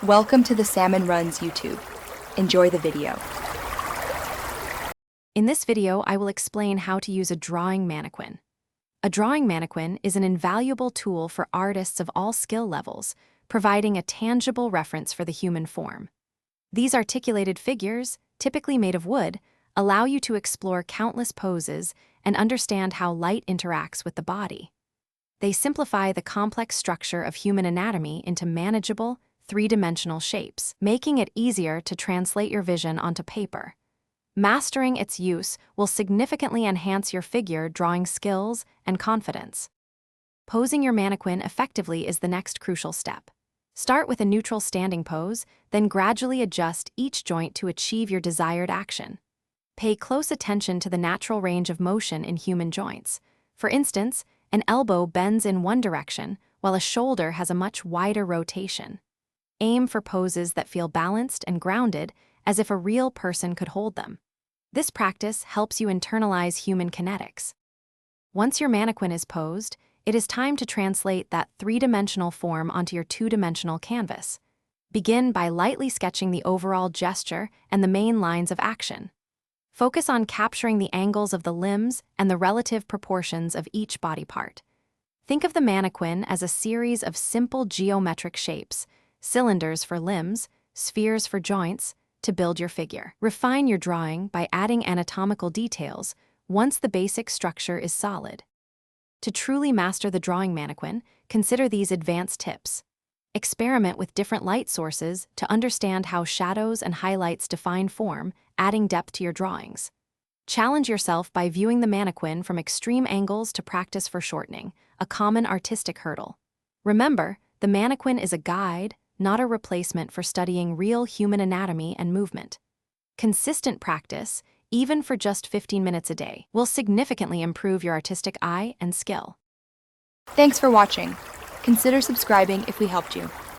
Welcome to the Salmon Runs YouTube. Enjoy the video. In this video, I will explain how to use a drawing mannequin. A drawing mannequin is an invaluable tool for artists of all skill levels, providing a tangible reference for the human form. These articulated figures, typically made of wood, allow you to explore countless poses and understand how light interacts with the body. They simplify the complex structure of human anatomy into manageable, three-dimensional shapes, making it easier to translate your vision onto paper. Mastering its use will significantly enhance your figure drawing skills and confidence. Posing your mannequin effectively is the next crucial step. Start with a neutral standing pose, then gradually adjust each joint to achieve your desired action. Pay close attention to the natural range of motion in human joints. For instance, an elbow bends in one direction, while a shoulder has a much wider rotation. Aim for poses that feel balanced and grounded, as if a real person could hold them. This practice helps you internalize human kinetics. Once your mannequin is posed, it is time to translate that three-dimensional form onto your two-dimensional canvas. Begin by lightly sketching the overall gesture and the main lines of action. Focus on capturing the angles of the limbs and the relative proportions of each body part. Think of the mannequin as a series of simple geometric shapes, cylinders for limbs, spheres for joints, to build your figure. Refine your drawing by adding anatomical details once the basic structure is solid. To truly master the drawing mannequin, consider these advanced tips. Experiment with different light sources to understand how shadows and highlights define form, adding depth to your drawings. Challenge yourself by viewing the mannequin from extreme angles to practice foreshortening, a common artistic hurdle. Remember, the mannequin is a guide, not a replacement for studying real human anatomy and movement. Consistent practice, even for just 15 minutes a day, will significantly improve your artistic eye and skill. Thanks for watching. Consider subscribing if we helped you.